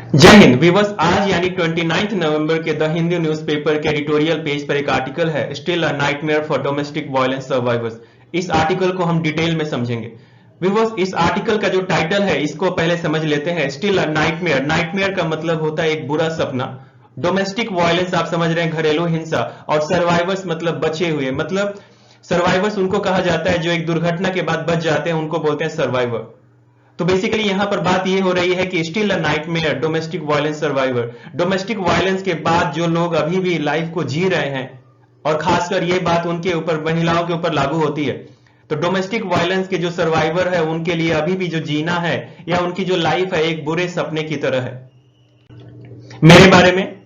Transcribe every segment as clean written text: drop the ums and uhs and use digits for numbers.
जय हिंद व्यूअर्स। आज यानी 29 नवंबर के द हिंदू न्यूज़पेपर के एडिटोरियल पेज पर एक आर्टिकल है, still a nightmare for domestic violence survivors. इस आर्टिकल को हम डिटेल में समझेंगे। व्यूअर्स, इस आर्टिकल का जो टाइटल है इसको पहले समझ लेते हैं। स्टिल अ नाइटमेयर, नाइटमेयर का मतलब होता है एक बुरा सपना। डोमेस्टिक वायलेंस आप समझ रहे हैं, घरेलू हिंसा, और सर्वाइवर्स मतलब बचे हुए, मतलब सर्वाइवर्स उनको कहा जाता है जो एक दुर्घटना के बाद बच जाते हैं, उनको बोलते हैं सर्वाइवर। तो बेसिकली यहां पर बात ये हो रही है कि still a nightmare domestic violence survivor, domestic violence के बाद जो लोग अभी भी लाइफ को जी रहे हैं, और खासकर ये बात उनके ऊपर, महिलाओं के ऊपर लागू होती है। तो डोमेस्टिक वायलेंस के जो सर्वाइवर है उनके लिए अभी भी जो जीना है या उनकी जो लाइफ है एक बुरे सपने की तरह है। मेरे बारे में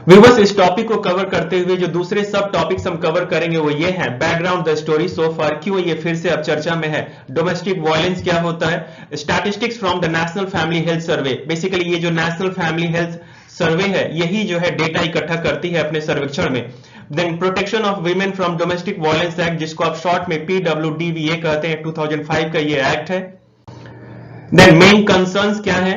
व्यूअर्स, इस टॉपिक को कवर करते हुए जो दूसरे सब टॉपिक्स हम कवर करेंगे वो ये है बैकग्राउंड द स्टोरी सो फार, क्यों ये फिर से अब चर्चा में है, डोमेस्टिक वायलेंस क्या होता है, statistics from the national family health survey. Basically ये जो नेशनल फैमिली हेल्थ सर्वे है यही जो है डेटा इकट्ठा करती है अपने सर्वेक्षण में। Then protection of women from domestic violence act, जिसको आप शॉर्ट में PWDVA कहते हैं, 2005 का ये एक्ट है। देन मेन कंसर्न्स क्या है,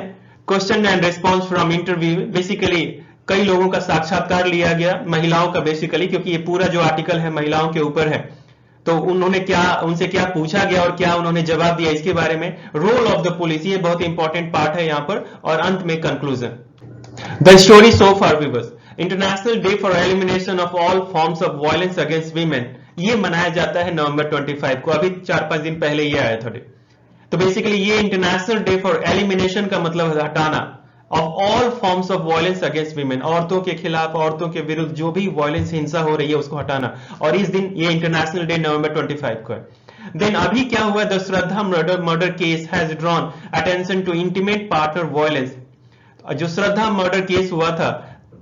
question and response from interview. Basically कई लोगों का साक्षात्कार लिया गया, महिलाओं का, बेसिकली क्योंकि ये पूरा जो आर्टिकल है महिलाओं के ऊपर है, तो उन्होंने क्या, उनसे क्या पूछा गया और क्या उन्होंने जवाब दिया इसके बारे में। रोल ऑफ द पुलिस, ये बहुत इंपॉर्टेंट पार्ट है यहां पर, और अंत में conclusion. The story so far viewers, international day for elimination of all forms of violence against women, ये मनाया जाता है नवंबर 25 को, अभी 4-5 दिन पहले ये आया था। तो बेसिकली ये इंटरनेशनल डे फॉर एलिमिनेशन का मतलब है हटाना, of all forms of violence against women, औरतों के खिलाफ, औरतों के विरुद्ध जो भी वायलेंस, हिंसा हो रही है उसको हटाना। और इस दिन ये इंटरनेशनल डे नवंबर 25 को है। देन अभी क्या हुआ, the Shraddha murder case has drawn attention to intimate partner violence. जो श्रद्धा मर्डर केस हुआ था,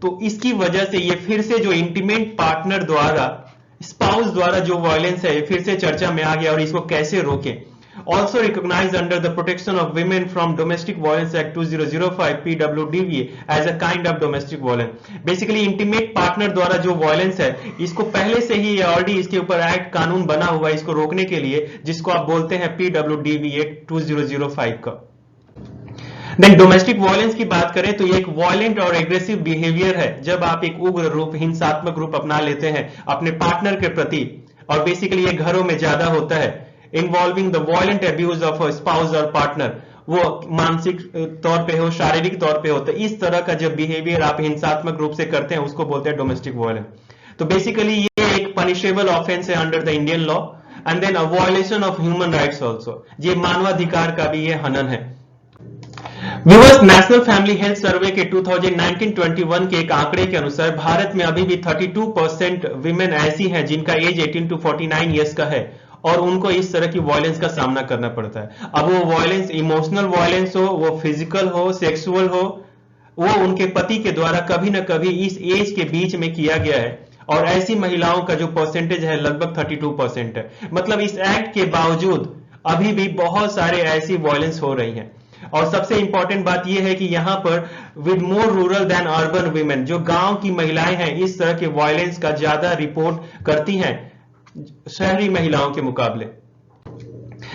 तो इसकी वजह से ये फिर से जो इंटीमेट पार्टनर द्वारा, स्पाउस द्वारा जो वायलेंस है फिर से चर्चा में आ गया, और इसको कैसे रोकें। Also recognized under the Protection of Women from Domestic Violence Act 2005 PWDVA as a kind of domestic violence। Basically intimate partner द्वारा जो वायलेंस है इसको पहले से ही ऑलरेडी इसके ऊपर एक्ट, कानून बना हुआ है इसको रोकने के लिए, जिसको आप बोलते हैं PWDVA 2005 का। देन डोमेस्टिक वायलेंस की बात करें तो ये एक वायलेंट और एग्रेसिव बिहेवियर है, जब आप एक उग्र रूप, हिंसात्मक रूप अपना लेते हैं अपने पार्टनर के प्रति, और बेसिकली ये घरों में ज्यादा होता है, involving the violent abuse of a spouse और पार्टनर, वो मानसिक तौर पे हो, शारीरिक तौर पे होता है, इस तरह का जब बिहेवियर आप हिंसात्मक रूप से करते हैं उसको बोलते हैं डोमेस्टिक वायलेंस। तो बेसिकली ये एक पनिशेबल ऑफेंस है under the Indian law, and then a violation of human rights also, ये मानवाधिकार का भी ये हनन है। Viewers, national family health survey के 2019-21 के एक आंकड़े के अनुसार भारत में अभी भी 32% विमेन ऐसी हैं जिनका एज 18 to 49 ईयर्स का है, और उनको इस तरह की वायलेंस का सामना करना पड़ता है। अब वो वायलेंस इमोशनल वायलेंस हो, वो फिजिकल हो, सेक्सुअल हो, वो उनके पति के द्वारा कभी ना कभी इस एज के बीच में किया गया है, और ऐसी महिलाओं का जो परसेंटेज है लगभग 32% है। मतलब इस एक्ट के बावजूद अभी भी बहुत सारे ऐसी वायलेंस हो रही हैं। और सबसे इंपॉर्टेंट बात यह है कि यहां पर with more rural than urban women, जो गांव की महिलाएं हैं इस तरह के वायलेंस का ज्यादा रिपोर्ट करती हैं शहरी महिलाओं के मुकाबले।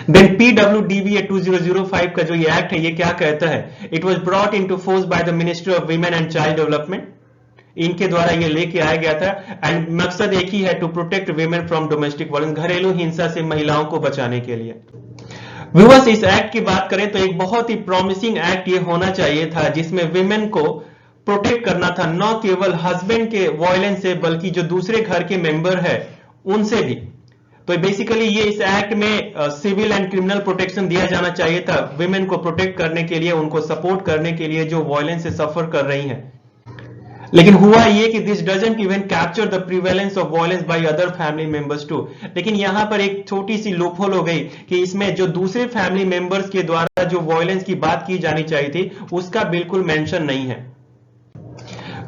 देन PWDVA 2005 का जो ये एक्ट है ये क्या कहता है, it was brought in to force by the ministry of women and child development, इनके द्वारा ये लेके आया गया था, एंड मकसद एक ही है, to protect women from domestic violence, घरेलू हिंसा से महिलाओं को बचाने के लिए। व्यूअर्स, इस एक्ट की बात करें तो एक बहुत ही प्रॉमिसिंग एक्ट ये होना चाहिए था, जिसमें विमेन को प्रोटेक्ट करना था, न केवल हस्बैंड के वायलेंस से बल्कि जो दूसरे घर के मेंबर है उनसे भी। तो बेसिकली ये इस एक्ट में सिविल एंड क्रिमिनल प्रोटेक्शन दिया जाना चाहिए था विमेन को प्रोटेक्ट करने के लिए, उनको सपोर्ट करने के लिए जो वायलेंस से सफर कर रही हैं। लेकिन हुआ ये कि this doesn't even capture the prevalence of violence by other family members too. लेकिन यहां पर एक छोटी सी लूपहोल हो गई कि इसमें जो दूसरे फैमिली मेंबर्स के द्वारा जो वायलेंस की बात की जानी चाहिए थी उसका बिल्कुल मेंशन नहीं है।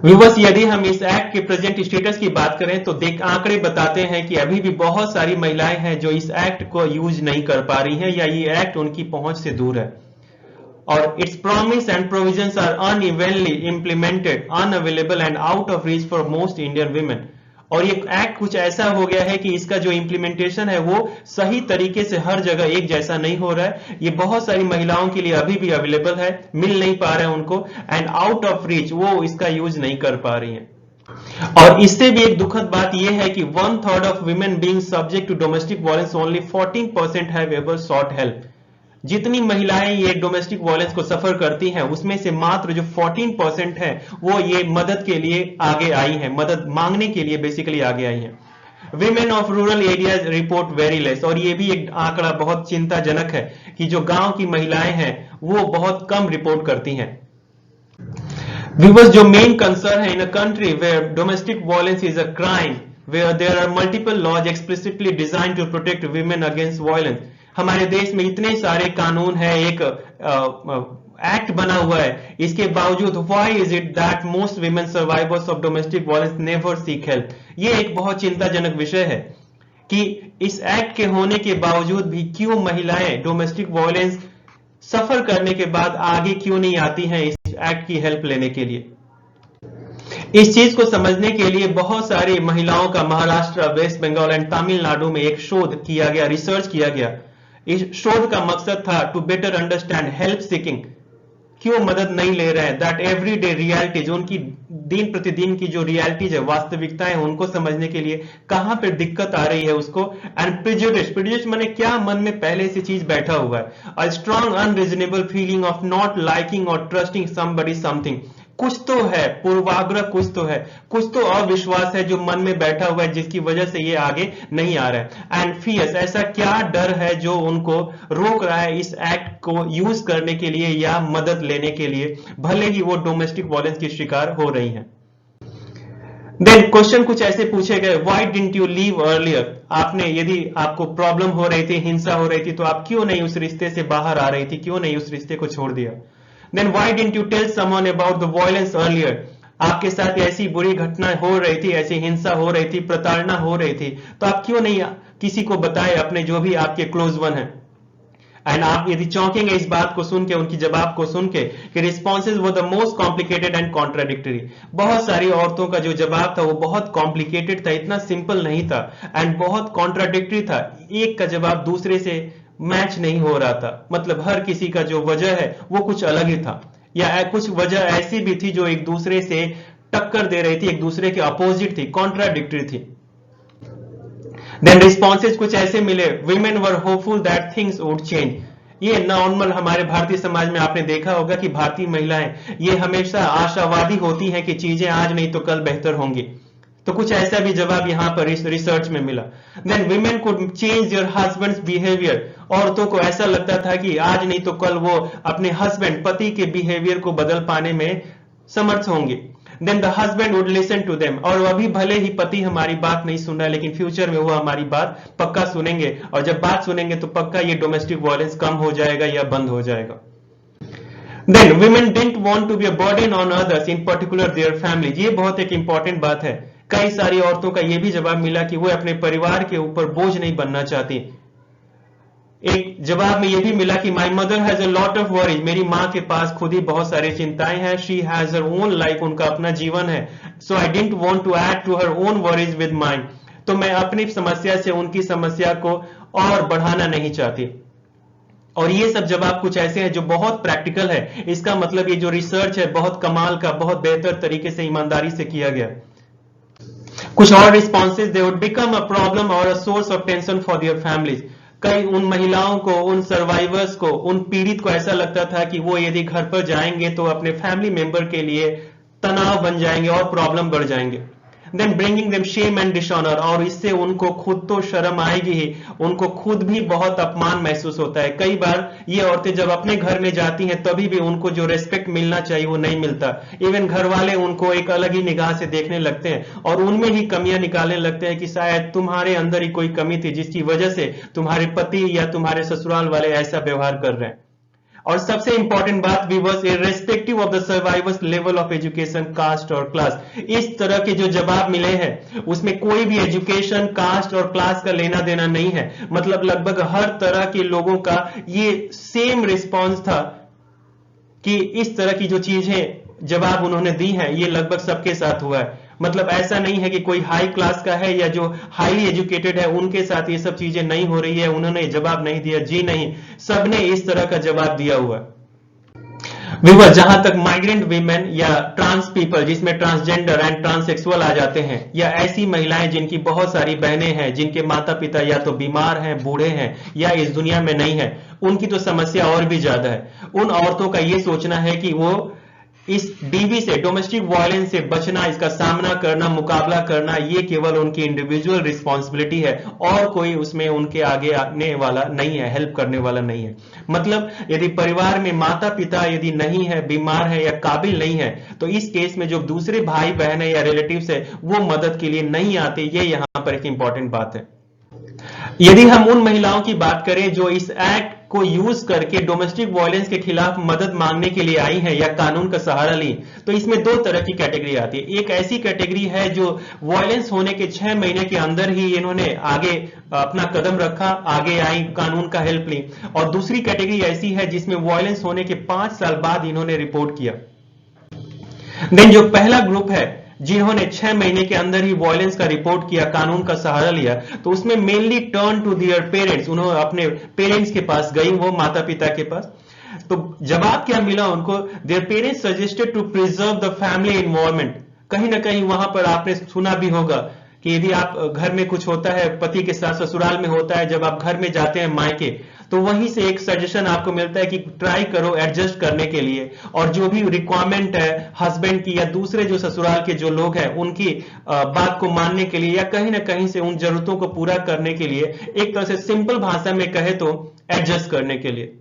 व्यूअर्स, यदि हम इस एक्ट के प्रेजेंट स्टेटस की बात करें तो आंकड़े बताते हैं कि अभी भी बहुत सारी महिलाएं हैं जो इस एक्ट को यूज नहीं कर पा रही हैं, या ये एक्ट उनकी पहुंच से दूर है, और its promise and provisions are unevenly implemented, unavailable and out of reach for most Indian women। और ये एक्ट कुछ ऐसा हो गया है कि इसका जो इंप्लीमेंटेशन है वो सही तरीके से हर जगह एक जैसा नहीं हो रहा है। ये बहुत सारी महिलाओं के लिए अभी भी अवेलेबल है, मिल नहीं पा रहे हैं उनको, एंड आउट ऑफ रीच, वो इसका यूज नहीं कर पा रही हैं। और इससे भी एक दुखद बात यह है कि 1/3 of women being subject to domestic violence only 14% have ever sought help। जितनी महिलाएं ये डोमेस्टिक वायलेंस को सफर करती हैं उसमें से मात्र जो 14% है वो ये मदद के लिए आगे आई हैं, मदद मांगने के लिए बेसिकली आगे आई हैं। Women of rural areas report very less, और ये भी एक आंकड़ा बहुत चिंताजनक है कि जो गांव की महिलाएं हैं वो बहुत कम रिपोर्ट करती हैं। Viewers, जो मेन कंसर्न है in a country where domestic violence is a crime, where there are multiple laws explicitly designed to protect women against violence. हमारे देश में इतने सारे कानून है, एक एक्ट बना हुआ है, इसके बावजूद why is it that most women survivors of domestic violence never seek help. ये एक बहुत चिंताजनक विषय है कि इस एक्ट के होने के बावजूद भी क्यों महिलाएं डोमेस्टिक वायलेंस सफर करने के बाद आगे क्यों नहीं आती हैं इस एक्ट की हेल्प लेने के लिए। इस चीज को समझने के लिए बहुत सारी महिलाओं का महाराष्ट्र, वेस्ट बंगाल एंड तमिलनाडु में एक शोध किया गया, रिसर्च किया गया। इस शोध का मकसद था to better understand help seeking, क्यों मदद नहीं ले रहे हैं, दैट एवरीडे रियलिटी, जो उनकी दिन प्रतिदिन की जो रियलिटीज है, वास्तविकताएं, उनको समझने के लिए कहां पर दिक्कत आ रही है उसको। एंड प्रेजुडिस माने क्या मन में पहले से चीज बैठा हुआ है, a strong unreasonable feeling of not liking और ट्रस्टिंग समबडी समथिंग। कुछ तो है पूर्वाग्रह, कुछ तो है, कुछ तो अविश्वास है जो मन में बैठा हुआ है जिसकी वजह से ये आगे नहीं आ रहा है। एंड फियर्स, ऐसा क्या डर है जो उनको रोक रहा है इस एक्ट को यूज करने के लिए या मदद लेने के लिए, भले ही वो डोमेस्टिक वायलेंस की शिकार हो रही हैं। देन क्वेश्चन कुछ ऐसे पूछे गए, why didn't you leave earlier. आपने, यदि आपको प्रॉब्लम हो रही थी, हिंसा हो रही थी, तो आप क्यों नहीं उस रिश्ते से बाहर आ रही थी, क्यों नहीं उस रिश्ते को छोड़ दिया। Then why didn't you tell someone about the violence earlier? आपके साथ ऐसी बुरी घटना हो रही थी, ऐसी हिंसा हो रही थी, प्रताड़ना हो रही थी, तो आप क्यों नहीं किसी को बताए, अपने जो भी आपके क्लोज वन है। एंड आप यदि चौंकेंगे इस बात को सुन के, उनकी जवाब को सुन के, कि responses were the most complicated and contradictory. बहुत सारी औरतों का जो जवाब था वो बहुत कॉम्प्लिकेटेड था, इतना सिंपल नहीं था, एंड बहुत कॉन्ट्राडिक्टरी था। एक का जवाब दूसरे से मैच नहीं हो रहा था, मतलब हर किसी का जो वजह है वो कुछ अलग ही था, या कुछ वजह ऐसी भी थी जो एक दूसरे से टक्कर दे रही थी, एक दूसरे के अपोजिट थी, कॉन्ट्राडिक्टरी थी। देन रिस्पॉन्सेज कुछ ऐसे मिले, women were hopeful that things would change. ये नॉर्मल हमारे भारतीय समाज में आपने देखा होगा कि भारतीय महिलाएं ये हमेशा आशावादी होती हैं कि चीजें आज नहीं तो कल बेहतर होंगी, तो कुछ ऐसा भी जवाब यहां पर रिसर्च में मिला। Then women could change your husbands behaviour. औरतों को ऐसा लगता था कि आज नहीं तो कल वो अपने हस्बैंड, पति के बिहेवियर को बदल पाने में समर्थ होंगे। Then the husband would listen to them, और अभी भले ही पति हमारी बात नहीं सुन रहा है, लेकिन फ्यूचर में वो हमारी बात पक्का सुनेंगे, और जब बात सुनेंगे तो पक्का ये डोमेस्टिक वायलेंस कम हो जाएगा या बंद हो जाएगा। Then women didn't want to be a burden on others, in particular their families। ये बहुत एक इंपॉर्टेंट बात है। कई सारी औरतों का यह भी जवाब मिला कि वो अपने परिवार के ऊपर बोझ नहीं बनना चाहती। एक जवाब में यह भी मिला कि my mother has a lot of worries, मेरी माँ के पास खुद ही बहुत सारी चिंताएं हैं। She has her own life, उनका अपना जीवन है। So I didn't want to add to her own worries with mine, तो मैं अपनी समस्या से उनकी समस्या को और बढ़ाना नहीं चाहती। और ये सब जवाब कुछ ऐसे हैं जो बहुत प्रैक्टिकल है। इसका मतलब ये जो रिसर्च है बहुत कमाल का, बहुत बेहतर तरीके से, ईमानदारी से किया गया। कुछ और responses, they would become a problem और a source of tension for their families. कई उन महिलाओं को, उन सर्वाइवर्स को, उन पीड़ित को ऐसा लगता था कि वो यदि घर पर जाएंगे तो अपने फैमिली मेंबर के लिए तनाव बन जाएंगे और प्रॉब्लम बढ़ जाएंगे। Then bringing them shame and dishonour, और इससे उनको खुद तो शर्म आएगी ही, उनको खुद भी बहुत अपमान महसूस होता है। कई बार ये औरतें जब अपने घर में जाती हैं तभी भी उनको जो रेस्पेक्ट मिलना चाहिए वो नहीं मिलता। इवन घर वाले उनको एक अलग ही निगाह से देखने लगते हैं और उनमें ही कमियां निकालने लगते हैं कि शायद तुम्हारे अंदर ही कोई कमी थी जिसकी वजह से तुम्हारे पति या तुम्हारे ससुराल वाले ऐसा व्यवहार कर रहे हैं। और सबसे इंपॉर्टेंट बात, viewers, irrespective of the survivors level of education, caste और क्लास, इस तरह के जो जवाब मिले हैं उसमें कोई भी एजुकेशन, कास्ट और क्लास का लेना देना नहीं है। मतलब लगभग हर तरह के लोगों का ये सेम रिस्पॉन्स था कि इस तरह की जो चीजें जवाब उन्होंने दी हैं ये लगभग सबके साथ हुआ है। मतलब ऐसा नहीं है कि कोई हाई क्लास का है या जो हाईली एजुकेटेड है उनके साथ ये सब चीजें नहीं हो रही है, उन्होंने जवाब नहीं दिया। जी नहीं, सबने इस तरह का जवाब दिया हुआ। विवर, जहां तक माइग्रेंट वीमेन या ट्रांस पीपल, जिसमें ट्रांसजेंडर एंड ट्रांससेक्सुअल आ जाते हैं, या ऐसी महिलाएं जिनकी बहुत सारी बहनें हैं, जिनके माता पिता या तो बीमार हैं, बूढ़े हैं या इस दुनिया में नहीं है, उनकी तो समस्या और भी ज्यादा है। उन औरतों का ये सोचना है कि वो इस डीवी से, डोमेस्टिक वायलेंस से बचना, इसका सामना करना, मुकाबला करना, ये केवल उनकी इंडिविजुअल रिस्पॉन्सिबिलिटी है और कोई उसमें उनके आगे आने वाला नहीं है, हेल्प करने वाला नहीं है। मतलब यदि परिवार में माता पिता यदि नहीं है, बीमार है या काबिल नहीं है, तो इस केस में जो दूसरे भाई बहन है या रिलेटिव्स है वो मदद के लिए नहीं आते। ये यहां पर एक इंपॉर्टेंट बात है। यदि हम उन महिलाओं की बात करें जो इस एक्ट को यूज करके डोमेस्टिक वायलेंस के खिलाफ मदद मांगने के लिए आई है या कानून का सहारा ली, तो इसमें दो तरह की कैटेगरी आती है। एक ऐसी कैटेगरी है जो वायलेंस होने के 6 महीने के अंदर ही इन्होंने आगे अपना कदम रखा, आगे आई, कानून का हेल्प ली। और दूसरी कैटेगरी ऐसी है जिसमें वायलेंस होने के 5 साल बाद इन्होंने रिपोर्ट किया। देन जो पहला ग्रुप है जिन्होंने 6 महीने के अंदर ही वायलेंस का रिपोर्ट किया, कानून का सहारा लिया, तो उसमें mainly turn to their parents, उन्होंने अपने पेरेंट्स के पास गई, वो माता पिता के पास। तो जवाब क्या मिला उनको? Their parents suggested to preserve the family environment. कहीं ना कहीं वहां पर आपने सुना भी होगा कि यदि आप घर में कुछ होता है, पति के साथ ससुराल में होता है, जब आप घर में जाते हैं मायके, तो वहीं से एक सजेशन आपको मिलता है कि ट्राई करो एडजस्ट करने के लिए, और जो भी रिक्वायरमेंट है हस्बैंड की या दूसरे जो ससुराल के जो लोग हैं उनकी बात को मानने के लिए या कहीं ना कहीं से उन जरूरतों को पूरा करने के लिए, एक तरह से सिंपल भाषा में कहे तो एडजस्ट करने के लिए।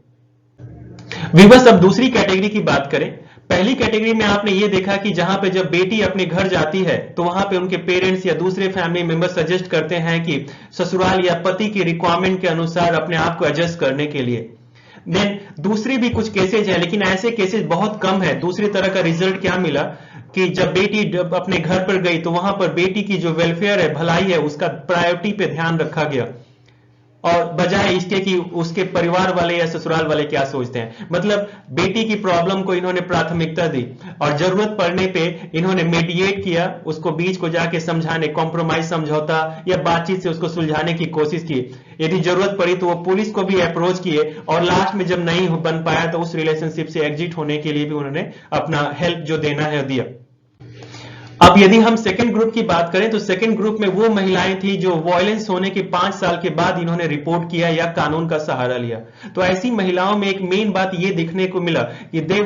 विवश, अब दूसरी कैटेगरी की बात करें। पहली कैटेगरी में आपने ये देखा कि जहां पे जब बेटी अपने घर जाती है तो वहां पे उनके पेरेंट्स या दूसरे फैमिली मेंबर सजेस्ट करते हैं कि ससुराल या पति की रिक्वायरमेंट के अनुसार अपने आप को एडजस्ट करने के लिए। देन दूसरी भी कुछ केसेज हैं, लेकिन ऐसे केसेज बहुत कम है। दूसरी तरह का रिजल्ट क्या मिला कि जब बेटी अपने घर पर गई तो वहां पर बेटी की जो वेलफेयर है, भलाई है, उसका प्रायोरिटी पे ध्यान रखा गया, और बजाय इसके कि उसके परिवार वाले या ससुराल वाले क्या सोचते हैं। मतलब बेटी की प्रॉब्लम को इन्होंने प्राथमिकता दी और जरूरत पड़ने पे इन्होंने मीडिएट किया, उसको बीच को जाके समझाने, कॉम्प्रोमाइज समझौता या बातचीत से उसको सुलझाने की कोशिश की। यदि जरूरत पड़ी तो वो पुलिस को भी अप्रोच किए, और लास्ट में जब नहीं बन पाया तो उस रिलेशनशिप से एग्जिट होने के लिए भी उन्होंने अपना हेल्प जो देना है दिया। अब यदि हम सेकंड ग्रुप की बात करें तो सेकंड ग्रुप में वो महिलाएं थी जो वायलेंस होने के 5 साल के बाद इन्होंने रिपोर्ट किया या कानून का सहारा लिया। तो ऐसी महिलाओं में एक मेन बात ये दिखने को मिला कि they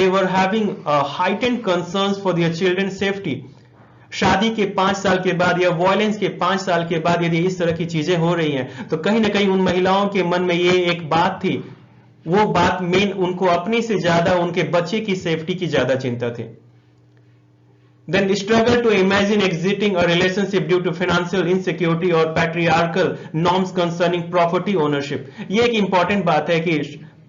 were having heightened concerns for their children safety. शादी के 5 साल के बाद या वायलेंस के 5 साल के बाद यदि इस तरह की चीजें हो रही हैं तो कहीं ना कहीं उन महिलाओं के मन में ये एक बात थी, वो बात मेन उनको अपनी से ज्यादा उनके बच्चे की सेफ्टी की ज्यादा चिंता थी। Then struggle to imagine exiting a relationship due to financial insecurity or patriarchal norms concerning property ownership। ये एक इंपॉर्टेंट बात है कि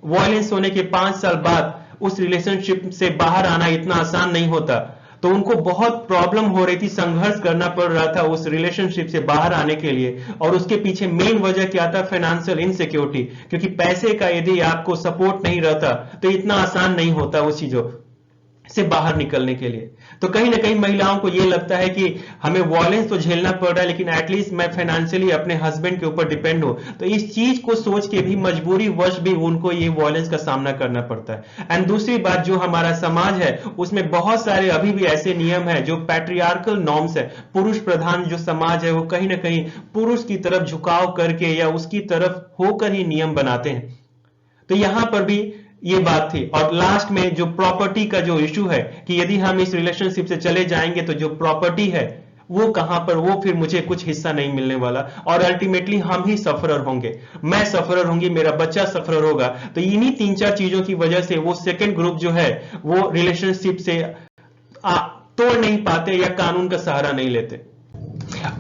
वायलेंस होने के 5 साल बाद उस रिलेशनशिप से बाहर आना इतना आसान नहीं होता, तो उनको बहुत प्रॉब्लम हो रही थी, संघर्ष करना पड़ रहा था उस रिलेशनशिप से बाहर आने के लिए। और उसके पीछे मेन वजह क्या था? फाइनेंशियल इनसिक्योरिटी, क्योंकि पैसे का यदि आपको सपोर्ट नहीं रहता तो इतना आसान नहीं होता उस चीजों से बाहर निकलने के लिए। तो कहीं ना कहीं महिलाओं को यह लगता है कि हमें वायलेंस तो झेलना पड़ रहा है, लेकिन एटलीस्ट मैं फाइनेंशियली अपने हस्बैंड के ऊपर डिपेंड हूं। तो इस चीज को सोच के भी मजबूरी वश भी उनको ये वायलेंस का सामना करना पड़ता है। एंड दूसरी बात, जो हमारा समाज है उसमें बहुत सारे अभी भी ऐसे नियम है जो पैट्रियार्कल नॉर्म्स है, पुरुष प्रधान जो समाज है वो कहीं ना कहीं पुरुष की तरफ झुकाव करके या उसकी तरफ होकर ही नियम बनाते हैं। तो यहां पर भी ये बात थी। और लास्ट में जो प्रॉपर्टी का जो इशू है कि यदि हम इस रिलेशनशिप से चले जाएंगे तो जो प्रॉपर्टी है वो कहां पर, वो फिर मुझे कुछ हिस्सा नहीं मिलने वाला, और अल्टीमेटली हम ही सफरर होंगे, मैं सफरर होंगी, मेरा बच्चा सफरर होगा। तो इन्हीं 3-4 चीजों की वजह से वो सेकंड ग्रुप जो है वो रिलेशनशिप से तोड़ नहीं पाते या कानून का सहारा नहीं लेते।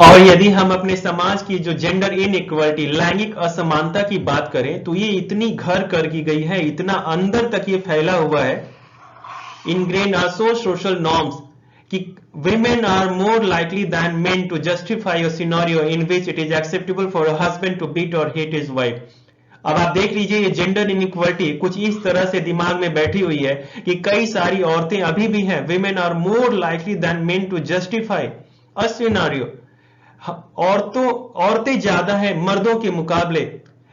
और यदि हम अपने समाज की जो जेंडर इनइक्वालिटी, लैंगिक असमानता की बात करें तो ये इतनी घर कर की गई है, इतना अंदर तक ये फैला हुआ है, ingrain are so social norms कि women are more likely than men to justify a scenario in which it is acceptable for a husband to beat or hit his wife। अब आप देख लीजिए ये जेंडर इनइक्वालिटी कुछ इस तरह से दिमाग में बैठी हुई है कि कई सारी औरतें अभी भी हैं, women are more likely than men to justify a scenario। औरतें ज्यादा है मर्दों के मुकाबले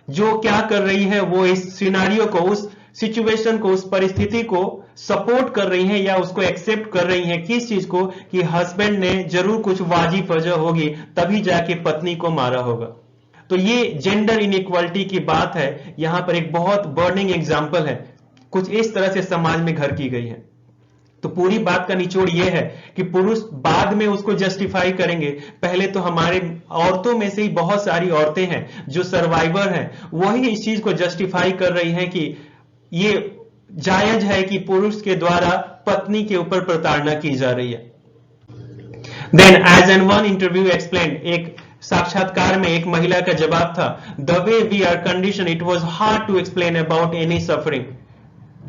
जो क्या कर रही है, वो इस सिनारियो को, उस सिचुएशन को, उस परिस्थिति को सपोर्ट कर रही है या उसको एक्सेप्ट कर रही है। किस चीज को? कि हस्बैंड ने जरूर कुछ वाजिब वजह होगी तभी जाके पत्नी को मारा होगा। तो ये जेंडर इनइक्वालिटी की बात है, यहां पर एक बहुत बर्निंग एग्जांपल है, कुछ इस तरह से समाज में घर की गई है। तो पूरी बात का निचोड़ यह है कि पुरुष बाद में उसको जस्टिफाई करेंगे, पहले तो हमारे औरतों में से ही बहुत सारी औरतें हैं जो सर्वाइवर हैं, वही इस चीज को जस्टिफाई कर रही हैं कि ये जायज है कि पुरुष के द्वारा पत्नी के ऊपर प्रताड़ना की जा रही है। Then as an one interview explain, एक साक्षात्कार में एक महिला का जवाब था, the way we are condition it was hard to explain about any suffering.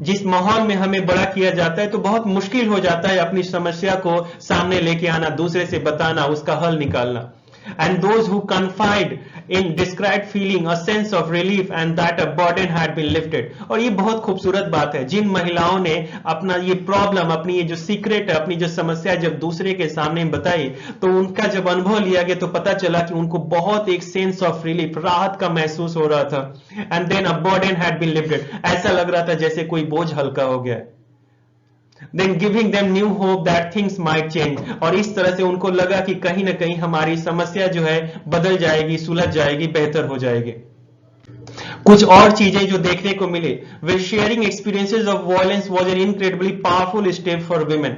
जिस माहौल में हमें बड़ा किया जाता है तो बहुत मुश्किल हो जाता है अपनी समस्या को सामने लेके आना, दूसरे से बताना, उसका हल निकालना। And those who confide in described feeling a sense of relief and that a burden had been lifted। और ये बहुत खूबसूरत बात है, जिन महिलाओं ने अपना ये प्रॉब्लम, अपनी ये जो सीक्रेट है, अपनी जो समस्या जब दूसरे के सामने बताई तो उनका जब अनुभव लिया गया तो पता चला कि उनको बहुत एक सेंस ऑफ रिलीफ, राहत का महसूस हो रहा था। And then a burden had been lifted, ऐसा लग रहा था जैसे कोई बोझ हल्का हो गया। Then giving them new hope that things might change, और इस तरह से उनको लगा कि कहीं ना कहीं हमारी समस्या जो है बदल जाएगी, सुलझ जाएगी, बेहतर हो जाएगी। कुछ और चीजें जो देखने को मिले, where sharing experiences of violence was an incredibly powerful step for women।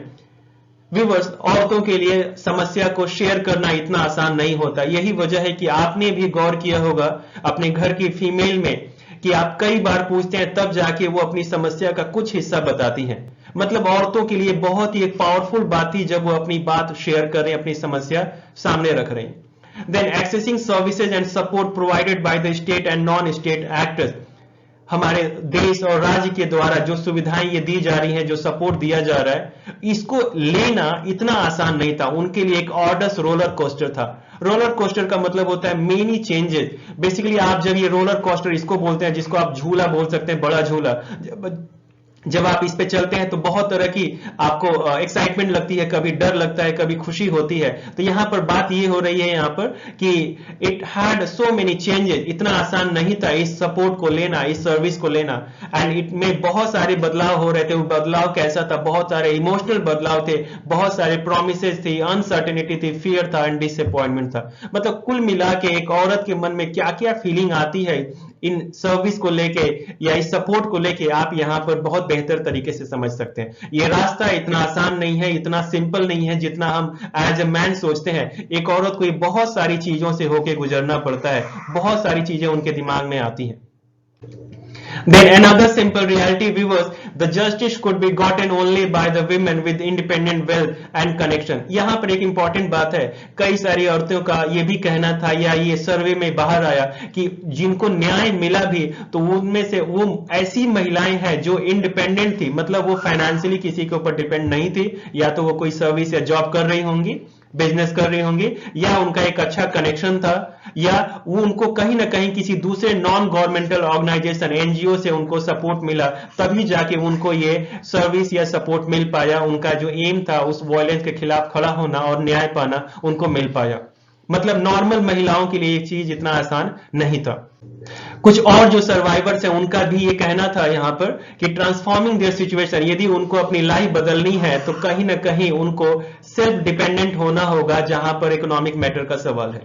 Viewers, औरतों के लिए समस्या को शेयर करना इतना आसान नहीं होता। यही वजह है कि आपने भी गौर किया होगा अपने घर की फीमेल में कि आप कई बार पूछते हैं तब जाके वो अपनी समस्या का कुछ हिस्सा बताती हैं। मतलब औरतों के लिए बहुत ही एक पावरफुल बात थी जब वो अपनी बात शेयर कर रहे हैं, अपनी समस्या सामने रख रहे हैं। Then accessing services and support provided by the state and non state actors, हमारे देश और राज्य के द्वारा जो सुविधाएं ये दी जा रही हैं, जो सपोर्ट दिया जा रहा है, इसको लेना इतना आसान नहीं था। उनके लिए एक ऑर्डर्स रोलर कोस्टर था। रोलर कोस्टर का मतलब होता है मेनी चेंजेस। बेसिकली आप जब ये रोलर कोस्टर इसको बोलते हैं, जिसको आप झूला बोल सकते हैं, बड़ा झूला, जब आप इस पे चलते हैं तो बहुत तरह की आपको एक्साइटमेंट लगती है, कभी डर लगता है, कभी खुशी होती है। तो यहां पर बात ये हो रही है यहाँ पर कि it had so many changes, इतना आसान नहीं था इस सपोर्ट को लेना, इस सर्विस को लेना। एंड इट में बहुत सारे बदलाव हो रहे थे। वो बदलाव कैसा था? बहुत सारे इमोशनल बदलाव थे, बहुत सारे प्रोमिसेस थी, अनसर्टेनिटी थी, फियर था एंड डिसअपॉइंटमेंट था। मतलब कुल मिला के एक औरत के मन में क्या क्या फीलिंग आती है इन सर्विस को लेके या इस सपोर्ट को लेके, आप यहां पर बहुत बेहतर तरीके से समझ सकते हैं। ये रास्ता इतना आसान नहीं है, इतना सिंपल नहीं है जितना हम एज ए मैन सोचते हैं। एक औरत को बहुत सारी चीजों से होके गुजरना पड़ता है, बहुत सारी चीजें उनके दिमाग में आती हैं। Then another simple reality, viewers, the justice could be gotten only by the women with independent wealth and connection। यहाँ पर एक इंपॉर्टेंट बात है, कई सारी औरतों का ये भी कहना था या ये सर्वे में बाहर आया कि जिनको न्याय मिला भी तो उनमें से वो ऐसी महिलाएं हैं जो इंडिपेंडेंट थी, मतलब वो फाइनेंशियली किसी के ऊपर डिपेंड नहीं थी, या तो वो कोई सर्विस या जॉब कर रही होंगी, बिजनेस कर रही होंगी, या उनका एक अच्छा कनेक्शन था, या वो उनको कहीं ना कहीं किसी दूसरे नॉन गवर्नमेंटल ऑर्गेनाइजेशन, एनजीओ से उनको सपोर्ट मिला, तभी जाके उनको ये सर्विस या सपोर्ट मिल पाया। उनका जो एम था उस वायलेंस के खिलाफ खड़ा होना और न्याय पाना उनको मिल पाया। मतलब नॉर्मल महिलाओं के लिए ये चीज इतना आसान नहीं था। कुछ और जो सर्वाइवर्स हैं उनका भी ये कहना था यहाँ पर कि ट्रांसफॉर्मिंग देयर सिचुएशन, यदि उनको अपनी लाइफ बदलनी है तो कहीं ना कहीं उनको सेल्फ डिपेंडेंट होना होगा, जहां पर इकोनॉमिक मैटर का सवाल है।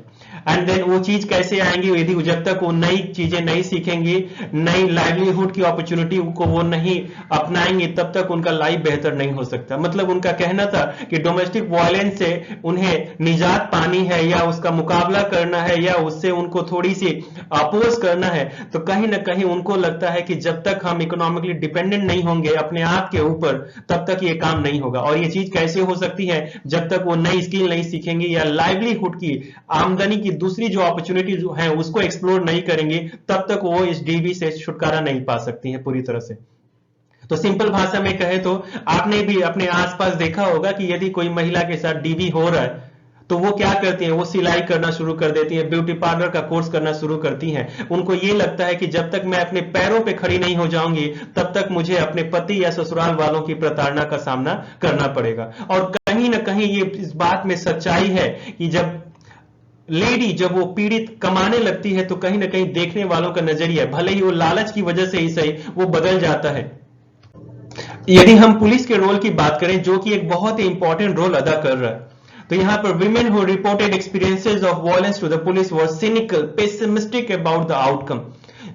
एंड देन वो चीज कैसे आएंगी? यदि जब तक वो नई चीजें नहीं सीखेंगी, नई लाइवलीहुड की अपॉर्चुनिटी को वो नहीं अपनाएंगे, तब तक उनका लाइफ बेहतर नहीं हो सकता। मतलब उनका कहना था कि डोमेस्टिक वायलेंस से उन्हें निजात पानी है या उसका मुकाबला करना है या उससे उनको थोड़ी सी अपोज करना है, तो कहीं ना कहीं उनको लगता है कि जब तक हम इकोनॉमिकली डिपेंडेंट नहीं होंगे अपने आप के ऊपर, तब तक ये काम नहीं होगा। और ये चीज कैसे हो सकती है? जब तक वो नई स्किल नहीं सीखेंगे या लाइवलीहुड की, आमदनी की दूसरी जो अपॉर्चुनिटी है उसको एक्सप्लोर नहीं करेंगे, तब तक वो इस डीबी से छुटकारा नहीं पा सकती है पूरी तरह से। तो सिंपल भाषा में कहे तो आपने भी अपने आसपास देखा होगा कि यदि कोई महिला के साथ डीबी हो रहा है तो वो क्या करती हैं, वो सिलाई करना शुरू कर देती हैं, ब्यूटी पार्लर का कोर्स करना शुरू करती हैं। उनको ये लगता है कि जब तक मैं अपने पैरों पे खड़ी नहीं हो जाऊंगी तब तक मुझे अपने पति या ससुराल वालों की प्रताड़ना का सामना करना पड़ेगा। और कहीं ना कहीं ये इस बात में सच्चाई है कि जब वो पीड़ित कमाने लगती है तो कहीं ना कहीं देखने वालों का नजरिया, भले ही वो लालच की वजह से ही सही, वो बदल जाता है। यदि हम पुलिस के रोल की बात करें, जो कि एक बहुत ही इंपॉर्टेंट रोल अदा कर रहा है, तो यहां पर women who reported experiences of violence to the police were cynical, pessimistic about the outcome।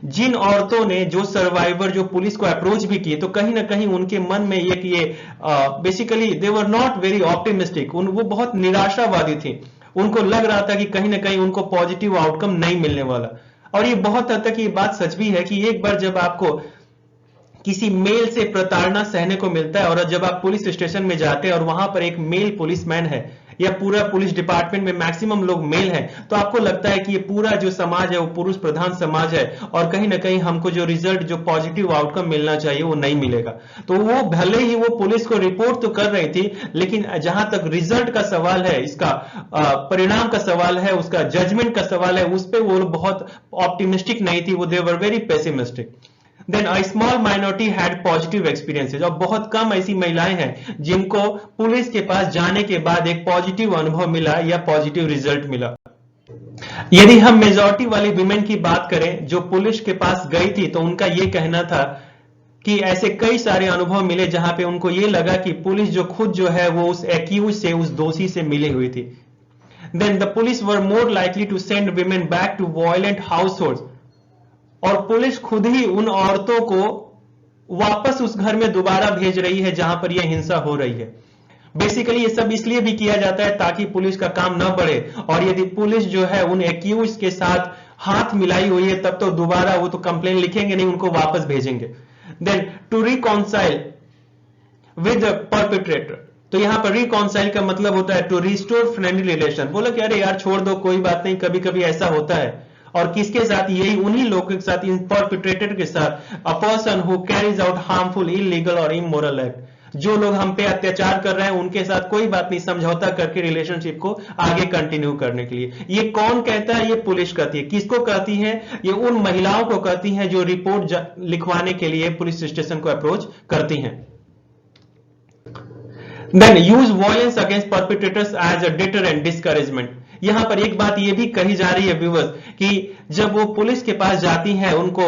जिन औरतों ने, जो सर्वाइवर, जो पुलिस को अप्रोच भी किए, तो कहीं ना कहीं उनके मन में ये basically they were not very optimistic, वो बहुत निराशावादी थी। उनको लग रहा था कि कहीं ना कहीं उनको पॉजिटिव आउटकम नहीं मिलने वाला। और ये बहुत हद तक ये बात सच भी है कि एक बार जब आपको किसी मेल से प्रताड़ना सहने को मिलता है, और जब आप पुलिस स्टेशन में जाते हैं और वहां पर एक मेल पुलिसमैन है, या पूरा पुलिस डिपार्टमेंट में मैक्सिमम लोग मेल हैं, तो आपको लगता है कि ये पूरा जो समाज है वो पुरुष प्रधान समाज है, और कहीं ना कहीं हमको जो रिजल्ट, जो पॉजिटिव आउटकम मिलना चाहिए वो नहीं मिलेगा। तो वो भले ही वो पुलिस को रिपोर्ट तो कर रही थी, लेकिन जहां तक रिजल्ट का सवाल है, इसका परिणाम का सवाल है, उसका जजमेंट का सवाल है, उस पर वो बहुत ऑप्टिमिस्टिक नहीं थी, वो they were very pessimistic. Then a small minority had positive experiences। और बहुत कम ऐसी महिलाएं हैं जिनको पुलिस के पास जाने के बाद एक पॉजिटिव अनुभव मिला या पॉजिटिव रिजल्ट मिला। यदि हम मेजॉरिटी वाली विमेन की बात करें जो पुलिस के पास गई थी, तो उनका यह कहना था कि ऐसे कई सारे अनुभव मिले जहां पे उनको यह लगा कि पुलिस जो खुद जो है वो उस एक्यूज से, उस दोषी से मिली हुई थी। Then the police were more likely to send women back to violent households। और पुलिस खुद ही उन औरतों को वापस उस घर में दोबारा भेज रही है जहां पर यह हिंसा हो रही है। बेसिकली ये सब इसलिए भी किया जाता है ताकि पुलिस का काम न बढ़े, और यदि पुलिस जो है उन एक्यूज के साथ हाथ मिलाई हुई है तब तो दोबारा वो तो कंप्लेन लिखेंगे नहीं, उनको वापस भेजेंगे। Then to reconcile with perpetrator. तो यहां पर रिकॉन्साइल का मतलब होता है टू रिस्टोर फ्रेंडली रिलेशन। बोलो कि अरे यार छोड़ दो, कोई बात नहीं, कभी कभी ऐसा होता है। और किसके साथ? यही उन्हीं लोगों के साथ, इन परपेट्रेटर के साथ। A person who carries out harmful, illegal और इमोरल एक्ट। जो लोग हम पे अत्याचार कर रहे हैं उनके साथ कोई बात नहीं, समझौता करके रिलेशनशिप को आगे कंटिन्यू करने के लिए। ये कौन कहता है? ये पुलिस कहती है। किसको कहती है? ये उन महिलाओं को कहती है जो रिपोर्ट लिखवाने के लिए पुलिस स्टेशन को अप्रोच करती हैं। Then use violence against perpetrators as a deterrent, discouragement। यहां पर एक बात यह भी कही जा रही है व्यूअर्स कि जब वो पुलिस के पास जाती हैं उनको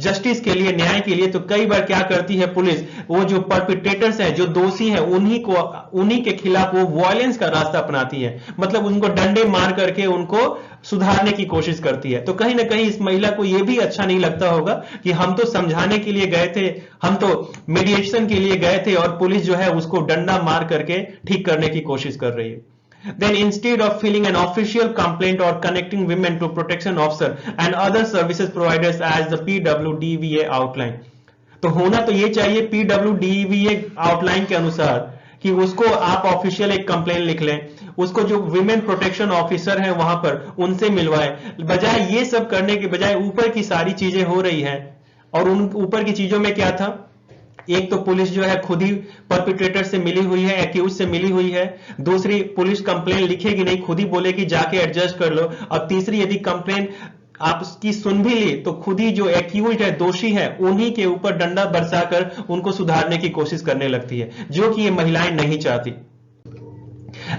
जस्टिस के लिए, न्याय के लिए, तो कई बार क्या करती है पुलिस, वो जो परपिट्रेटर्स हैं, जो दोषी हैं, उन्हीं के खिलाफ वो वायलेंस का रास्ता अपनाती है। मतलब उनको डंडे मार करके उनको सुधारने की कोशिश करती है। तो कहीं ना कहीं इस महिला को यह भी अच्छा नहीं लगता होगा कि हम तो समझाने के लिए गए थे, हम तो मीडिएशन के लिए गए थे, और पुलिस जो है उसको डंडा मार करके ठीक करने की कोशिश कर रही है। Then instead of filing an official complaint or connecting women to protection officer and other services providers as the PWDVA outline। तो होना तो ये चाहिए PWDVA आउटलाइन के अनुसार कि उसको आप ऑफिशियल एक कंप्लेन लिख लें, उसको जो विमेन प्रोटेक्शन ऑफिसर हैं वहां पर उनसे मिलवाएं। बजाय ये सब करने के बजाय ऊपर की सारी चीजें हो रही हैं, और उन ऊपर की चीजों में क्या था? एक तो पुलिस जो है खुद ही परपिट्रेटर से मिली हुई है, एक्यूज से मिली हुई है। दूसरी, पुलिस कंप्लेन लिखेगी नहीं, खुद ही बोलेगी जाके एडजस्ट कर लो। और तीसरी, यदि कंप्लेन आप उसकी सुन भी ली तो खुद ही जो एक्यूज है, दोषी है, उन्हीं के ऊपर डंडा बरसाकर उनको सुधारने की कोशिश करने लगती है, जो कि ये महिलाएं नहीं चाहती।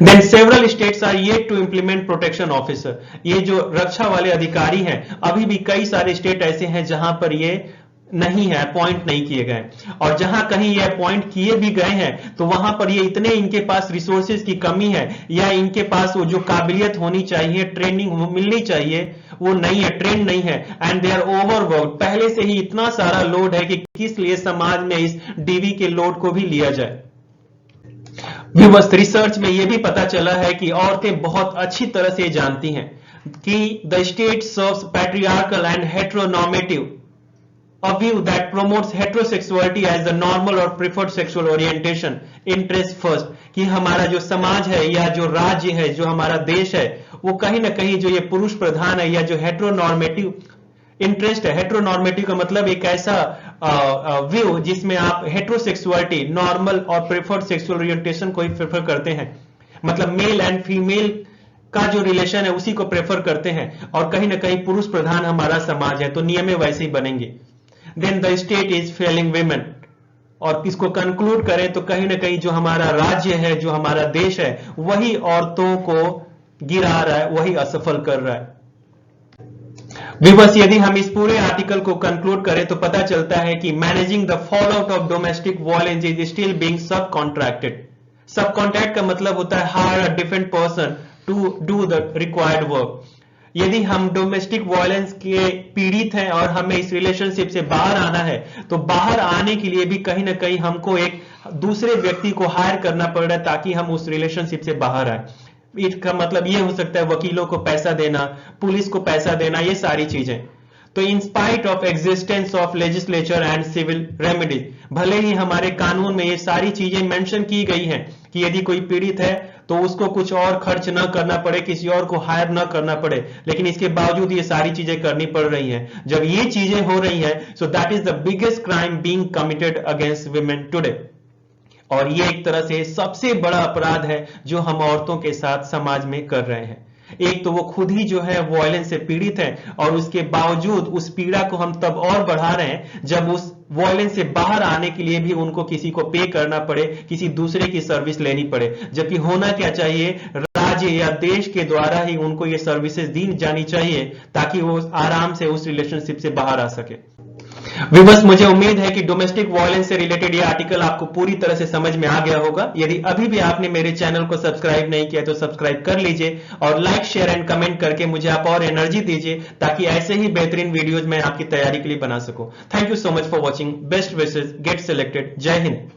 Then several states are yet to implement protection officer। ये जो रक्षा वाले अधिकारी हैं, अभी भी कई सारे स्टेट ऐसे हैं जहां पर ये नहीं है, अपॉइंट नहीं किए गए। और जहां कहीं ये अपॉइंट किए भी गए हैं तो वहां पर ये इतने इनके पास रिसोर्सेज की कमी है, या इनके पास वो जो काबिलियत होनी चाहिए, ट्रेनिंग मिलनी चाहिए, वो नहीं है, ट्रेन नहीं है। And they are overworked. पहले से ही इतना सारा लोड है कि किस लिए समाज में इस डीवी के लोड को भी लिया जाए। व्यूअर्स, रिसर्च में यह भी पता चला है कि औरतें बहुत अच्छी तरह से जानती हैं कि the state serves patriarchal and heteronormative a view that promotes heterosexuality as the normal or preferred sexual orientation interest first। कि हमारा जो समाज है या जो राज्य है, जो हमारा देश है, वो कहीं ना कहीं जो ये पुरुष प्रधान है या जो हेटेरोनॉर्मेटिव इंटरेस्ट है। हेटेरोनॉर्मेटिव का मतलब एक ऐसा व्यू जिसमें आप हेटेरोसेक्सुअलिटी, नॉर्मल और प्रेफर्ड सेक्सुअल ओरिएंटेशन को ही प्रेफर करते हैं। मतलब मेल एंड फीमेल का जो रिलेशन है उसी को प्रेफर करते हैं, और कहीं ना कहीं पुरुष प्रधान हमारा समाज है तो नियम वैसे ही बनेंगे। Then the state is failing women, और इसको कंक्लूड करें तो कहीं ना कहीं जो हमारा राज्य है, जो हमारा देश है, वही औरतों को गिरा रहा है, वही असफल कर रहा है। बस यदि हम इस पूरे आर्टिकल को कंक्लूड करें तो पता चलता है कि managing the fall out of domestic violence is still being subcontracted. Subcontract का मतलब होता है hire a different person to do the required work. यदि हम डोमेस्टिक वायलेंस के पीड़ित हैं और हमें इस रिलेशनशिप से बाहर आना है, तो बाहर आने के लिए भी कहीं ना कहीं हमको एक दूसरे व्यक्ति को हायर करना पड़ रहा है ताकि हम उस रिलेशनशिप से बाहर आए। इसका मतलब ये हो सकता है वकीलों को पैसा देना, पुलिस को पैसा देना, ये सारी चीजें। तो in spite of existence of legislature and civil remedies, भले ही हमारे कानून में ये सारी चीजें मेंशन की गई हैं कि यदि कोई पीड़ित है तो उसको कुछ और खर्च न करना पड़े, किसी और को हायर न करना पड़े, लेकिन इसके बावजूद ये सारी चीजें करनी पड़ रही हैं। जब ये चीजें हो रही हैं, so that is the biggest crime being committed against women today. और ये एक तरह से सबसे बड़ा अपराध है जो हम औरतों के साथ समाज में कर रहे हैं। एक तो वो खुद ही जो है वायलेंस से पीड़ित है, और उसके बावजूद उस पीड़ा को हम तब और बढ़ा रहे हैं जब उस वायलेंस से बाहर आने के लिए भी उनको किसी को पे करना पड़े, किसी दूसरे की सर्विस लेनी पड़े। जबकि होना क्या चाहिए, राज्य या देश के द्वारा ही उनको ये सर्विसेज दी जानी चाहिए ताकि वो आराम से उस रिलेशनशिप से बाहर आ सके। विवश, मुझे उम्मीद है कि डोमेस्टिक वायलेंस से रिलेटेड ये आर्टिकल आपको पूरी तरह से समझ में आ गया होगा। यदि अभी भी आपने मेरे चैनल को सब्सक्राइब नहीं किया तो सब्सक्राइब कर लीजिए, और लाइक शेयर एंड कमेंट करके मुझे आप और एनर्जी दीजिए ताकि ऐसे ही बेहतरीन वीडियोज मैं आपकी तैयारी के लिए बना सकूं। Thank you so much for watching. Best wishes, get selected. जय हिंद।